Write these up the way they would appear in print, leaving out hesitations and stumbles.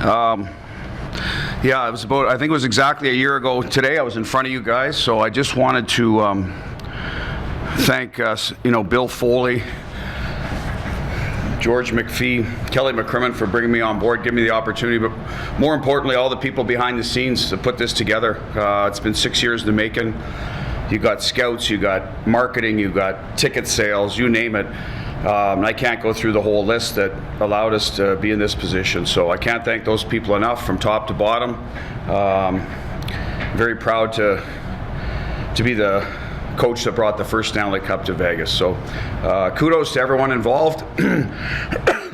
Yeah, I think it was exactly a year ago today I was in front of you guys, so I just wanted to thank Bill Foley, George McPhee, Kelly McCrimmon for bringing me on board, giving me the opportunity, but more importantly, all the people behind the scenes to put this together. It's been 6 years in the making. You got scouts, you got marketing, you got ticket sales, you name it. I can't go through the whole list that allowed us to be in this position. So I can't thank those people enough from top to bottom. Very proud to be the coach that brought the first Stanley Cup to Vegas. So kudos to everyone involved,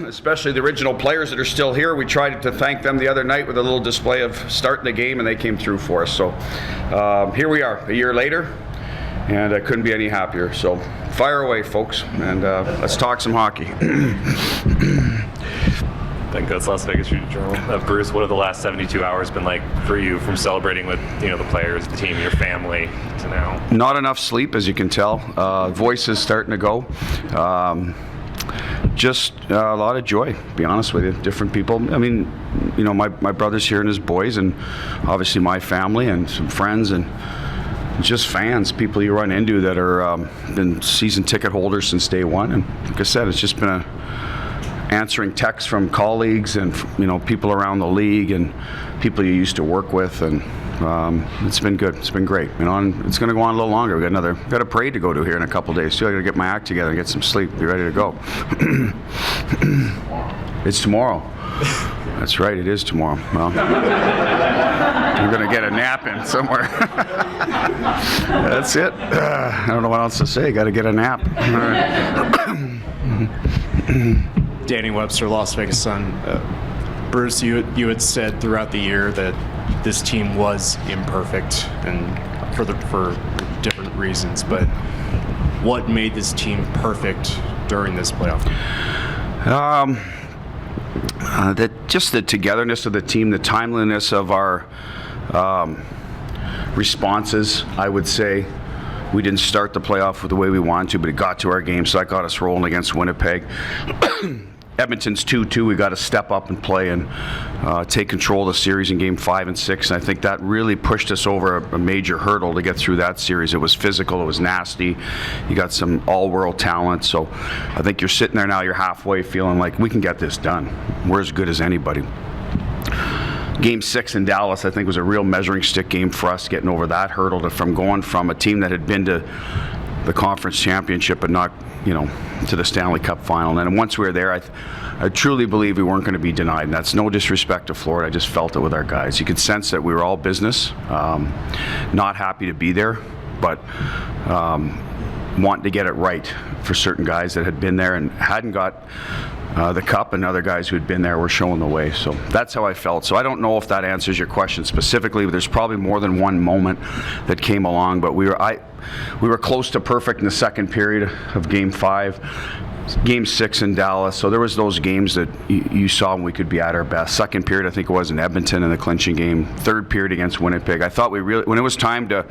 especially the original players that are still here. We tried to thank them the other night with a little display of starting the game, and they came through for us. So here we are a year later, and I couldn't be any happier. So fire away, folks, and let's talk some hockey. I think that's Las Vegas Street Journal. Bruce, what have the last 72 hours been like for you, from celebrating with the players, the team, your family, to now? Not enough sleep, as you can tell. Voice is starting to go. Just a lot of joy, to be honest with you. Different people. I mean, my brother's here and his boys, and obviously my family and some friends, and just fans, people you run into that are been season ticket holders since day one. And like I said, it's just been answering texts from colleagues and people around the league and people you used to work with, and it's been good. It's been great. And it's going to go on a little longer. We got a parade to go to here in a couple days. So I got to get my act together and get some sleep. Be ready to go. It's tomorrow. That's right. It is tomorrow. Well, I'm going to get a nap in somewhere. That's it. I don't know what else to say. Got to get a nap. Danny Webster, Las Vegas Sun. Bruce, you had said throughout the year that this team was imperfect, and for different reasons. But what made this team perfect during this playoff? Just the togetherness of the team, the timeliness of our responses, I would say. We didn't start the playoff the way we wanted to, but it got to our game, so that got us rolling against Winnipeg. Edmonton's 2-2. We got to step up and play and take control of the series in Game 5 and 6, and I think that really pushed us over a major hurdle to get through that series. It was physical. It was nasty. You got some all-world talent, so I think you're sitting there now, you're halfway feeling like we can get this done. We're as good as anybody. Game 6 in Dallas, I think, was a real measuring stick game for us, getting over that hurdle from going from a team that had been to the conference championship but not, to the Stanley Cup final. And once we were there, I truly believe we weren't going to be denied. And that's no disrespect to Florida. I just felt it with our guys. You could sense that we were all business, not happy to be there, but wanting to get it right for certain guys that had been there and hadn't got the cup, and other guys who had been there were showing the way. So that's how I felt. So I don't know if that answers your question specifically, but there's probably more than one moment that came along. But we were close to perfect in the second period of Game 5, Game 6 in Dallas. So there was those games that you saw when we could be at our best. Second period, I think it was in Edmonton in the clinching game. Third period against Winnipeg. I thought when it was time to,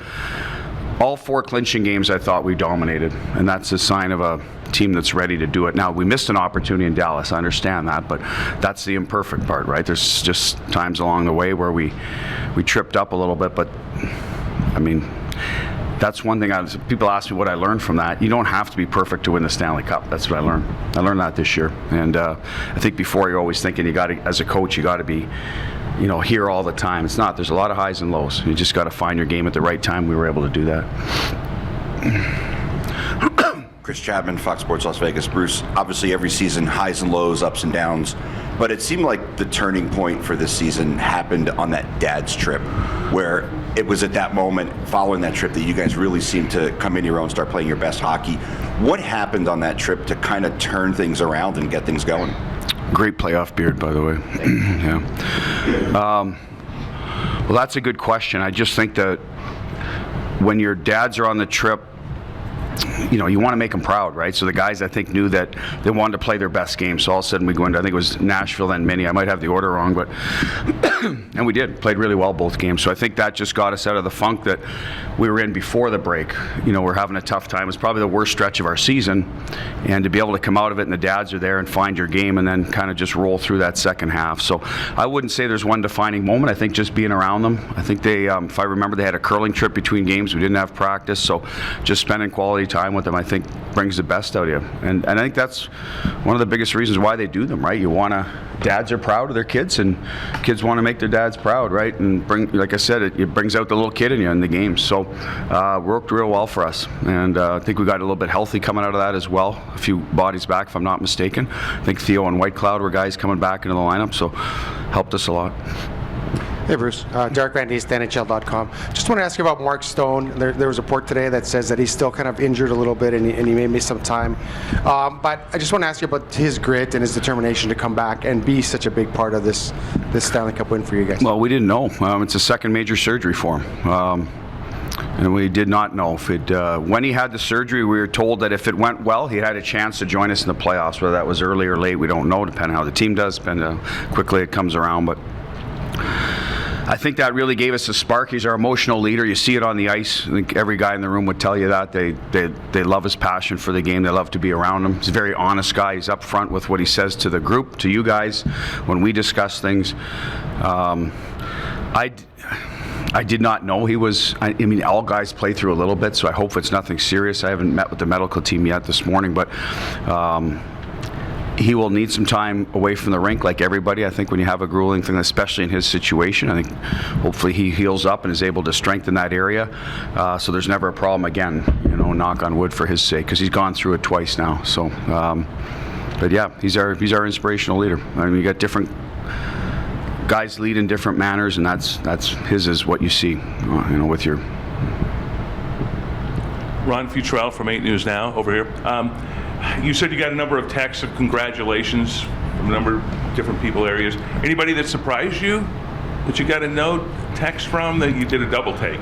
all 4 clinching games, I thought we dominated, and that's a sign of a team that's ready to do it. Now, we missed an opportunity in Dallas. I understand that, but that's the imperfect part, right? There's just times along the way where we tripped up a little bit, but I mean, that's one thing. People ask me what I learned from that. You don't have to be perfect to win the Stanley Cup. That's what I learned. I learned that this year, and I think before you're always thinking as a coach, you got to be here all the time. It's not. There's a lot of highs and lows. You just got to find your game at the right time. We were able to do that. Chris Chapman, Fox Sports Las Vegas. Bruce, obviously every season, highs and lows, ups and downs, but it seemed like the turning point for this season happened on that dad's trip, where it was at that moment following that trip that you guys really seemed to come into your own, start playing your best hockey. What happened on that trip to kind of turn things around and get things going? Great playoff beard, by the way. Yeah. Well, that's a good question. I just think that when your dads are on the trip, you want to make them proud, right? So the guys, I think, knew that they wanted to play their best game. So all of a sudden we go into, I think it was Nashville, then Mini. I might have the order wrong, but and we did. Played really well both games. So I think that just got us out of the funk that we were in before the break. We're having a tough time. It's probably the worst stretch of our season. And to be able to come out of it and the dads are there and find your game and then kind of just roll through that second half. So I wouldn't say there's one defining moment. I think just being around them. I think they, if I remember, they had a curling trip between games. We didn't have practice. So just spending quality time with them, I think, brings the best out of you. And I think that's one of the biggest reasons why they do them, right? Dads are proud of their kids, and kids want to make their dads proud, right? And like I said, it brings out the little kid in you in the game. So worked real well for us. And I think we got a little bit healthy coming out of that as well. A few bodies back, if I'm not mistaken. I think Theo and White Cloud were guys coming back into the lineup, so helped us a lot. Hey Bruce, Derek Van Diest, NHL.com. Just want to ask you about Mark Stone. There was a report today that says that he's still kind of injured a little bit and he may miss some time. But I just want to ask you about his grit and his determination to come back and be such a big part of this Stanley Cup win for you guys. Well, we didn't know. It's a second major surgery for him. And we did not know if when he had the surgery, we were told that if it went well, he had a chance to join us in the playoffs. Whether that was early or late, we don't know, depending on how the team does, depending on how quickly it comes around. But I think that really gave us a spark. He's our emotional leader. You see it on the ice. I think every guy in the room would tell you that. They love his passion for the game. They love to be around him. He's a very honest guy. He's up front with what he says to the group, to you guys, when we discuss things. I did not know he was, I mean, all guys play through a little bit, so I hope it's nothing serious. I haven't met with the medical team yet this morning, but he will need some time away from the rink like everybody. I think when you have a grueling thing, especially in his situation, I think hopefully he heals up and is able to strengthen that area so there's never a problem again, knock on wood for his sake, because he's gone through it twice now. So, but yeah, he's our inspirational leader. I mean, you got different guys lead in different manners, and that's his is what you see, with your. Ron Futrell from 8 News Now over here. You said you got a number of texts of congratulations from a number of different people areas. Anybody that surprised you that you got a note, text from, that you did a double take?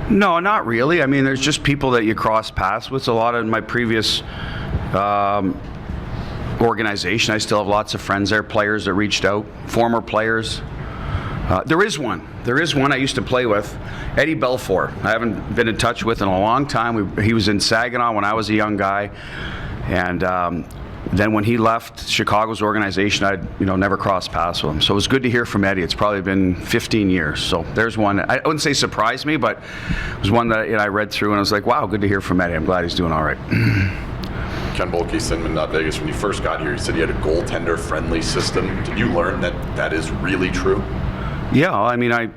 No, not really. I mean, there's just people that you cross paths with. A lot of my previous organization, I still have lots of friends there, players that reached out, former players. There is one I used to play with, Eddie Belfour. I haven't been in touch with in a long time. He was in Saginaw when I was a young guy, and then when he left Chicago's organization, I'd never crossed paths with him. So it was good to hear from Eddie. It's probably been 15 years. So there's one. I wouldn't say surprised me, but it was one that I read through and I was like, wow, good to hear from Eddie. I'm glad he's doing all right. Ken Bolke, Cinnamon.Vegas, when you first got here, you said you had a goaltender-friendly system. Did you learn that is really true? Yeah, I mean, I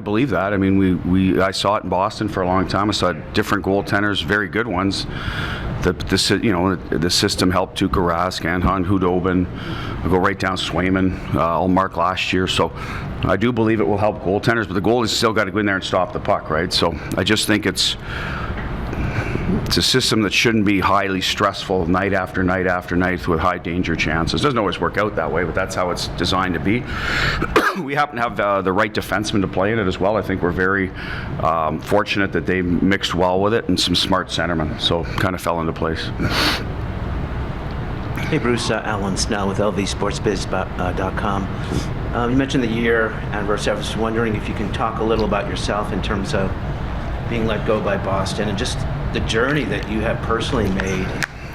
believe that. I mean, I saw it in Boston for a long time. I saw different goaltenders, very good ones. The system helped Tuukka Rask, Anton Hudobin, I go right down Swayman, Allmark last year. So I do believe it will help goaltenders, but the goalie's still got to go in there and stop the puck, right? So I just think it's a system that shouldn't be highly stressful night after night after night with high danger chances. It doesn't always work out that way, but that's how it's designed to be. We happen to have the right defenseman to play in it as well. I think we're very fortunate that they mixed well with it, and some smart centermen, so kind of fell into place. Hey Bruce, Alan Snell with LVSportsBiz.com. You mentioned the year anniversary. I was wondering if you can talk a little about yourself in terms of being let go by Boston and just the journey that you have personally made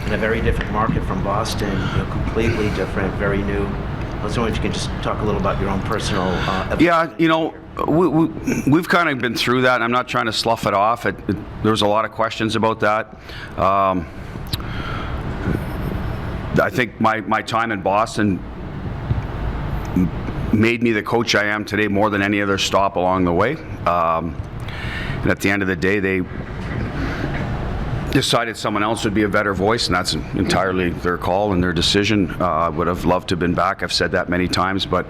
in a very different market from Boston, completely different, very new. I was wondering if you could just talk a little about your own personal Yeah, we've kind of been through that, and I'm not trying to slough it off. There was a lot of questions about that. I think my time in Boston made me the coach I am today more than any other stop along the way. And at the end of the day, they decided someone else would be a better voice, and that's entirely their call and their decision. I would have loved to have been back. I've said that many times, but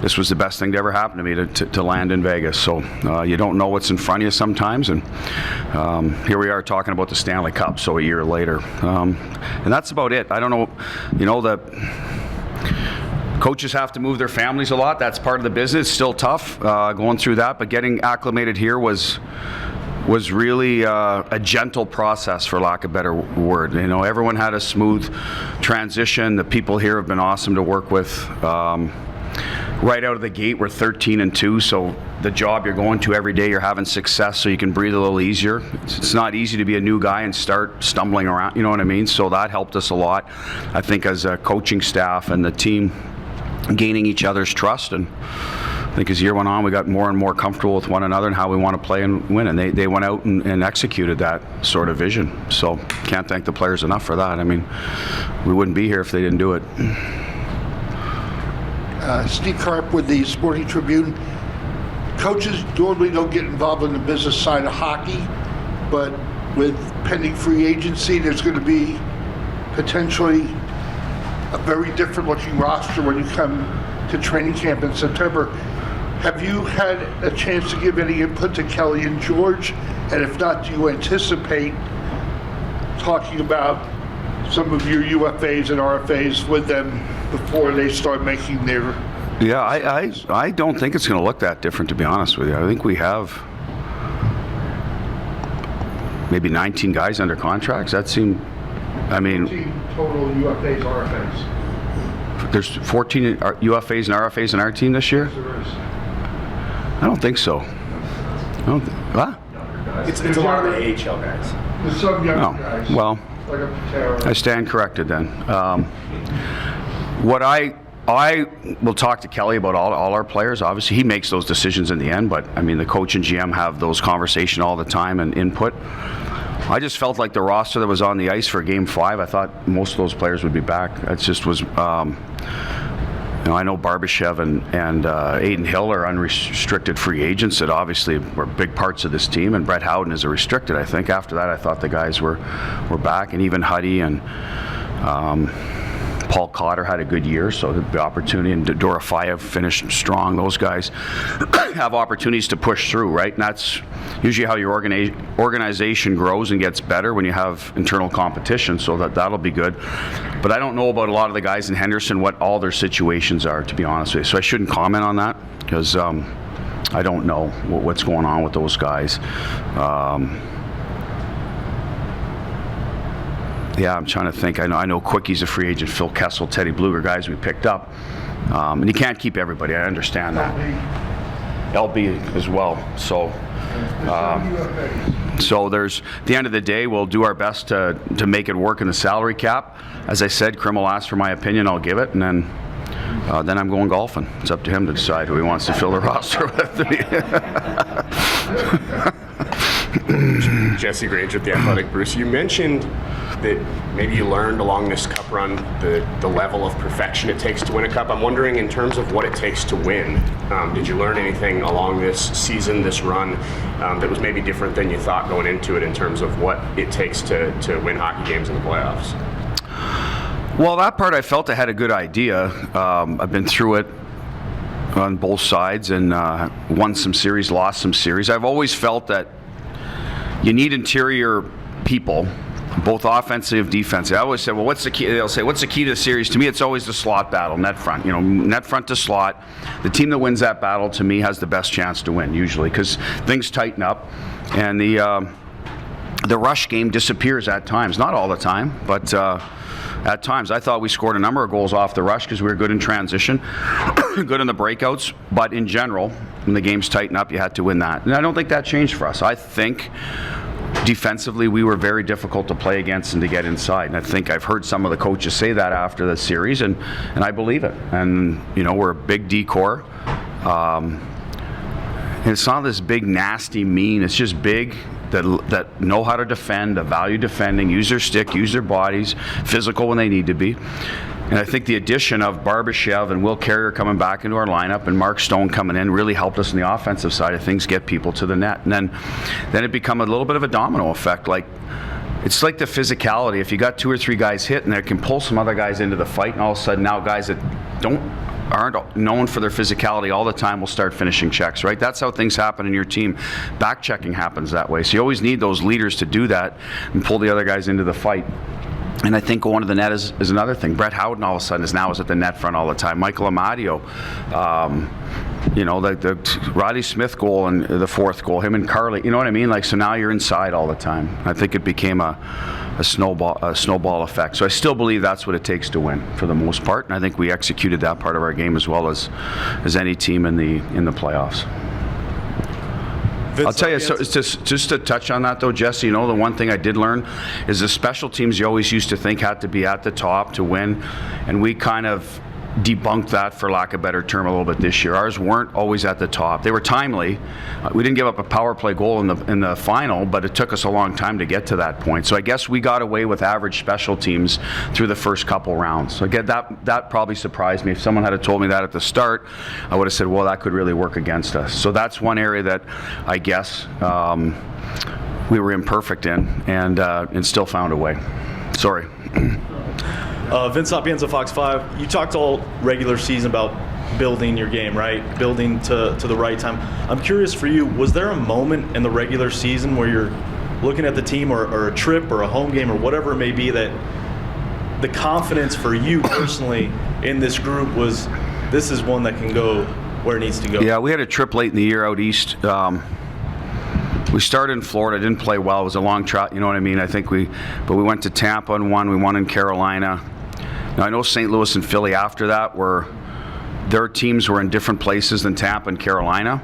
this was the best thing to ever happen to me, to land in Vegas. So you don't know what's in front of you sometimes, and here we are talking about the Stanley Cup, so a year later. And that's about it. I don't know, the coaches have to move their families a lot. That's part of the business. It's still tough going through that, but getting acclimated here was was really a gentle process, for lack of a better word. You know, everyone had a smooth transition. The people here have been awesome to work with. Right out of the gate, we're 13-2, so the job you're going to every day, you're having success, so you can breathe a little easier. It's not easy to be a new guy and start stumbling around, you know what I mean? So that helped us a lot, I think, as a coaching staff and the team gaining each other's trust. And I think as the year went on, we got more and more comfortable with one another and how we want to play and win. And they went out and executed that sort of vision. So can't thank the players enough for that. I mean, we wouldn't be here if they didn't do it. Steve Karp with the Sporting Tribune. Coaches normally don't get involved in the business side of hockey, but with pending free agency, there's going to be potentially a very different looking roster when you come to training camp in September. Have you had a chance to give any input to Kelly and George? And if not, do you anticipate talking about some of your UFAs and RFAs with them before they start making their... Yeah, I don't think it's going to look that different, to be honest with you. I think we have maybe 19 guys under contracts. That seemed, I mean... 14 total UFAs, RFAs. There's 14 UFAs and RFAs in our team this year? Yes, there is. I don't think so. What? It's a lot of the AHL guys. There's some young Oh, guys. well, Like a Patera. I stand corrected then. What I will talk to Kelly about all our players. Obviously, he makes those decisions in the end, but I mean, the coach and GM have those conversations all the time and input. I just felt like the roster that was on the ice for Game 5, I thought most of those players would be back. It just was, you know, I know Barbashev and Aiden Hill are unrestricted free agents that obviously were big parts of this team, and Brett Howden is a restricted, I think. After that, I thought the guys were back, and even Huddy and Paul Cotter had a good year, so the opportunity, and Dorofayev finished strong. Those guys have opportunities to push through, right? And that's usually how your organization grows and gets better, when you have internal competition, so that'll be good. But I don't know about a lot of the guys in Henderson, what all their situations are, to be honest with you. So I shouldn't comment on that, because I don't know what's going on with those guys. Yeah, I'm trying to think. I know Quickie's a free agent. Phil Kessel, Teddy Bluger, guys we picked up. And you can't keep everybody. I understand that. LB as well. So there's, at the end of the day, we'll do our best to make it work in the salary cap. As I said, Krim will ask for my opinion. I'll give it, and then I'm going golfing. It's up to him to decide who he wants to fill the roster with. Jesse Grange with The Athletic. Bruce, you mentioned that maybe you learned along this cup run the level of perfection it takes to win a cup. I'm wondering, in terms of what it takes to win, did you learn anything along this season, this run, that was maybe different than you thought going into it, in terms of what it takes to win hockey games in the playoffs? Well, that part I felt I had a good idea. I've been through it on both sides, and won some series, lost some series. I've always felt that you need interior people, both offensive, defensive. I always say, well, what's the key? They'll say, what's the key to the series? To me, it's always the slot battle, net front. You know, net front to slot. The team that wins that battle, to me, has the best chance to win, usually, because things tighten up, and the rush game disappears at times. Not all the time, but at times. I thought we scored a number of goals off the rush because we were good in transition, good in the breakouts, but in general, when the games tighten up, you had to win that. And I don't think that changed for us. I think defensively, we were very difficult to play against and to get inside. And I think I've heard some of the coaches say that after the series, and I believe it. And, you know, we're a big D-core. And it's not this big, nasty, mean. It's just big, that know how to defend, that value defending, use their stick, use their bodies, physical when they need to be. And I think the addition of Barbashev and Will Carrier coming back into our lineup, and Mark Stone coming in, really helped us on the offensive side of things get people to the net. And then it become a little bit of a domino effect. Like, it's like the physicality. If you got 2 or 3 guys hit, and they can pull some other guys into the fight, and all of a sudden now guys that aren't known for their physicality all the time will start finishing checks, right? That's how things happen in your team. Back checking happens that way. So you always need those leaders to do that and pull the other guys into the fight. And I think going to the net is another thing. Brett Howden all of a sudden is at the net front all the time. Michael Amadio, the Roddy Smith goal and the fourth goal, him and Carly, you know what I mean? Like, so now you're inside all the time. I think it became a snowball effect. So I still believe that's what it takes to win for the most part. And I think we executed that part of our game as well as any team in the playoffs. I'll tell you, so just to touch on that though, Jesse, the one thing I did learn is the special teams you always used to think had to be at the top to win, and we kind of debunked that, for lack of a better term, a little bit this year. Ours weren't always at the top. They were timely. We didn't give up a power play goal in the final, but it took us a long time to get to that point. So I guess we got away with average special teams through the first couple rounds. So again, that probably surprised me. If someone had told me that at the start, I would have said, well, that could really work against us. So that's one area that I guess we were imperfect in, and still found a way. Sorry. Vince Sapienza, Fox 5. You talked all regular season about building your game, right? Building to the right time. I'm curious for you, was there a moment in the regular season where you're looking at the team or a trip or a home game or whatever it may be that the confidence for you personally in this group was, this is one that can go where it needs to go? Yeah, we had a trip late in the year out east. We started in Florida, didn't play well. It was a long trot, you know what I mean? But we went to Tampa and won. We won in Carolina. Now, I know St. Louis and Philly after that their teams were in different places than Tampa and Carolina.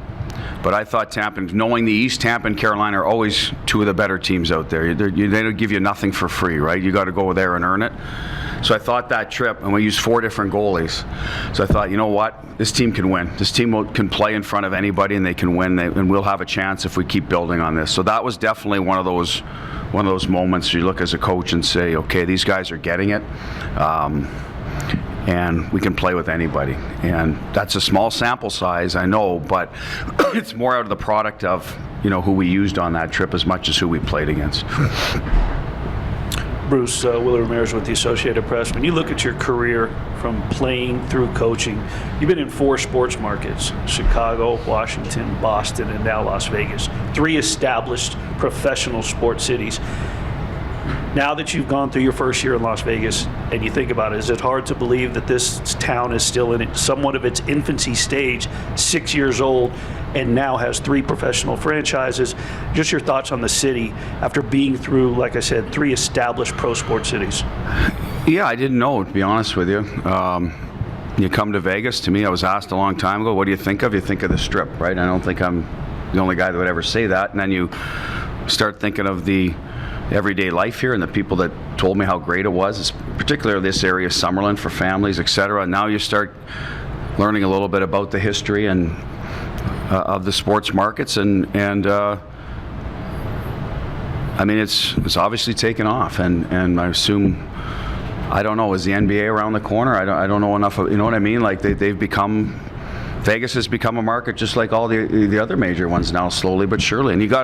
But I thought knowing the East, Tampa and Carolina are always two of the better teams out there. They don't give you nothing for free, right? You got to go there and earn it. So I thought that trip, and we used 4 different goalies. So I thought, you know what? This team can win. This team can play in front of anybody, and they can win. And we'll have a chance if we keep building on this. So that was definitely one of those moments you look as a coach and say, okay, these guys are getting it. And we can play with anybody. And that's a small sample size, I know, but it's more out of the product of, who we used on that trip as much as who we played against. Bruce, Willie Ramirez with the Associated Press. When you look at your career from playing through coaching, you've been in 4 sports markets: Chicago, Washington, Boston, and now Las Vegas. 3 established professional sports cities. Now that you've gone through your first year in Las Vegas and you think about it, is it hard to believe that this town is still in somewhat of its infancy stage, 6 years old, and now has 3 professional franchises? Just your thoughts on the city after being through, like I said, 3 established pro sports cities. Yeah, I didn't know, to be honest with you. You come to Vegas, to me, I was asked a long time ago, what do you think of? You think of the Strip, right? I don't think I'm the only guy that would ever say that. And then you start thinking of the everyday life here and the people that told me how great it was, particularly this area, Summerlin, for families, etc. Now you start learning a little bit about the history and of the sports markets, and I mean, it's obviously taken off, and I assume, I don't know, is the NBA around the corner? I don't know enough, you know what I mean? Like Vegas has become a market just like all the other major ones now, slowly but surely, and you got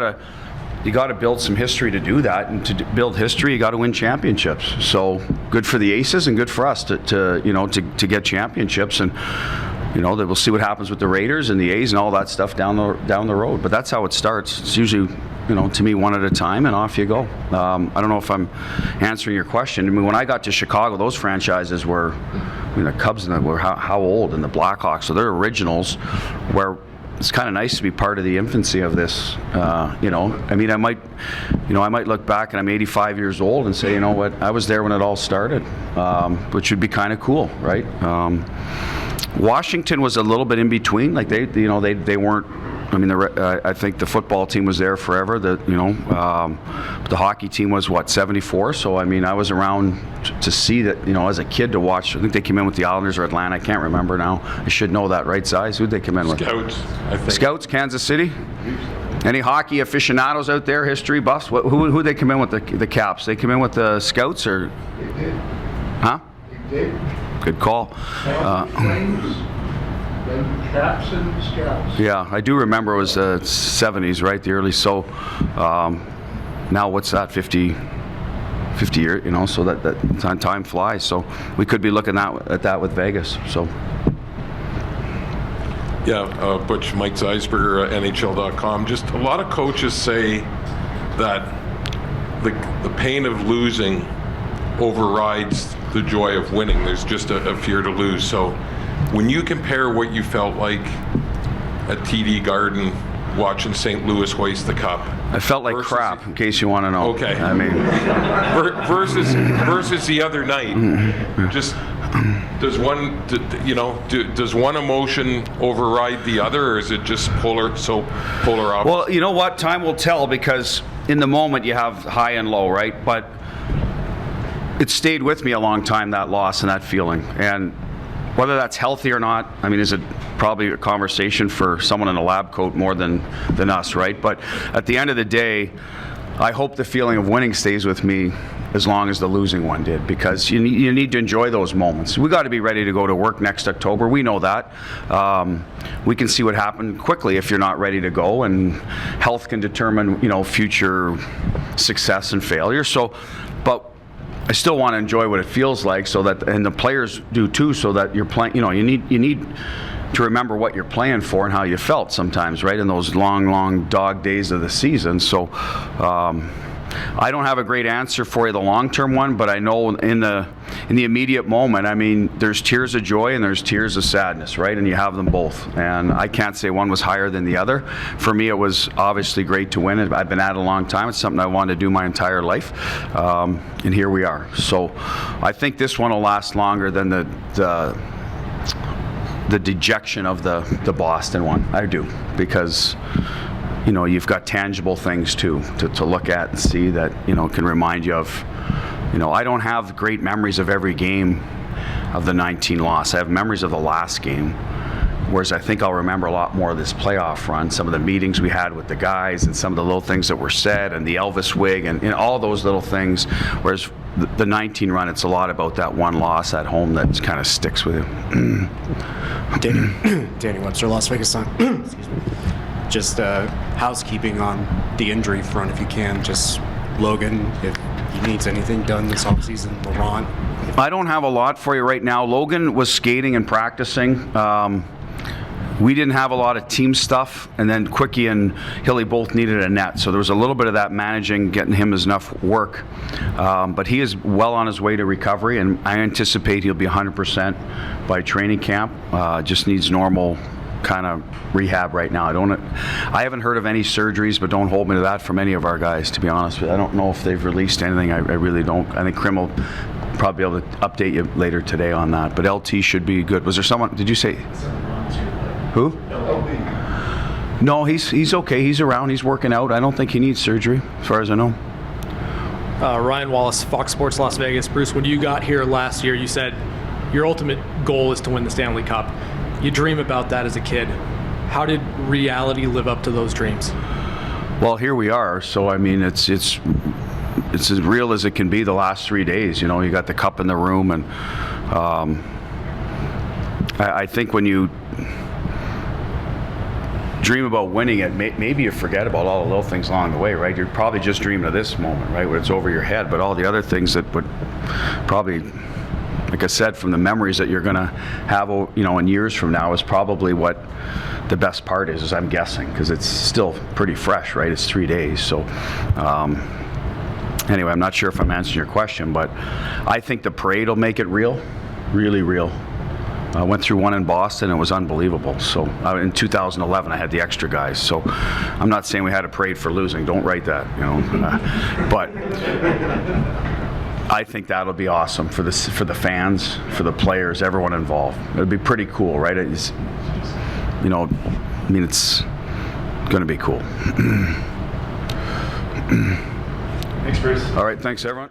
to build some history to do that, and to build history, you got to win championships. So good for the Aces and good for us to get championships, and we'll see what happens with the Raiders and the A's and all that stuff down the road. But that's how it starts. It's usually, to me, one at a time, and off you go. I don't know if I'm answering your question. I mean, when I got to Chicago, those franchises were, the Cubs were how old, and the Blackhawks, so they're originals, where it's kind of nice to be part of the infancy of this. I mean, I might look back and I'm 85 years old and say, you know what, I was there when it all started, which would be kind of cool, right? Washington was a little bit in between. Like they weren't. I mean, I think the football team was there forever. The hockey team was 74. So I mean, I was around to see that. As a kid to watch. I think they came in with the Islanders or Atlanta. I can't remember now. I should know that, right? Size? Who'd they come in with? Scouts, I think. Scouts, Kansas City. Any hockey aficionados out there? History buffs? Who they come in with the Caps? They come in with the Scouts or? They did. Huh? They did. Good call. Flames, then Caps and Scouts. Yeah, I do remember it was the 70s, right? The early. So now what's that? 50 years, so that time flies. So we could be looking at that with Vegas. So. Yeah, Butch, Mike Zeisberger, NHL.com. Just a lot of coaches say that the pain of losing overrides the joy of winning. There's just a fear to lose. So when you compare what you felt like at TD Garden watching St. Louis hoist the cup, I felt like crap, in case you want to know. Okay. I mean, versus the other night, just does one, does one emotion override the other, or is it just polar opposite? well, you know what? Time will tell, because in the moment you have high and low, right? But it stayed with me a long time, that loss and that feeling. And whether that's healthy or not, I mean, is it probably a conversation for someone in a lab coat more than us, right? But at the end of the day, I hope the feeling of winning stays with me as long as the losing one did, because you need to enjoy those moments. We got to be ready to go to work next October. We know that. We can see what happened quickly if you're not ready to go, and health can determine, future success and failure. So, but I still want to enjoy what it feels like, so that, and the players do too, so that you're playing. You need to remember what you're playing for and how you felt sometimes, right, in those long dog days of the season. So I don't have a great answer for you, the long-term one, but I know in the immediate moment, I mean, there's tears of joy and there's tears of sadness, right? And you have them both. And I can't say one was higher than the other. For me, it was obviously great to win it. I've been at it a long time. It's something I wanted to do my entire life. And here we are. So I think this one will last longer than the dejection of the Boston one. I do, because you've got tangible things too to look at and see that can remind you of. I don't have great memories of every game of the 19 loss. I have memories of the last game, whereas I think I'll remember a lot more of this playoff run, some of the meetings we had with the guys and some of the little things that were said, and the Elvis wig and all those little things, whereas the 19 run, it's a lot about that one loss at home that kind of sticks with you. Danny Webster, Las Vegas Sun. Excuse me. Just housekeeping on the injury front, if you can. Just Logan, if he needs anything done this offseason. Laurent. I don't have a lot for you right now. Logan was skating and practicing. We didn't have a lot of team stuff, and then Quickie and Hilly both needed a net, so there was a little bit of that managing, getting him enough work. But he is well on his way to recovery, and I anticipate he'll be 100% by training camp. Just needs normal kind of rehab right now. I haven't heard of any surgeries, but don't hold me to that from any of our guys, to be honest with you. I don't know if they've released anything. I really don't. I think Krim will probably be able to update you later today on that, but LT should be good. Was there someone, did you say? Who? No, he's okay. He's around. He's working out. I don't think he needs surgery, as far as I know. Ryan Wallace, Fox Sports Las Vegas. Bruce, when you got here last year, you said your ultimate goal is to win the Stanley Cup. You dream about that as a kid. How did reality live up to those dreams? Well, here we are. So, I mean, it's as real as it can be the last 3 days. You got the cup in the room, and I think when you dream about winning it, maybe you forget about all the little things along the way, right? You're probably just dreaming of this moment, right, when it's over your head, but all the other things that would probably, like I said, from the memories that you're going to have, in years from now, is probably what the best part is I'm guessing, because it's still pretty fresh, right? It's 3 days. So anyway, I'm not sure if I'm answering your question, but I think the parade will make it real, really real. I went through one in Boston. It was unbelievable. So in 2011, I had the extra guys. So I'm not saying we had a parade for losing. Don't write that, but I think that'll be awesome for the fans, for the players, everyone involved. It'll be pretty cool, right? It's going to be cool. Thanks, Bruce. All right, thanks, everyone.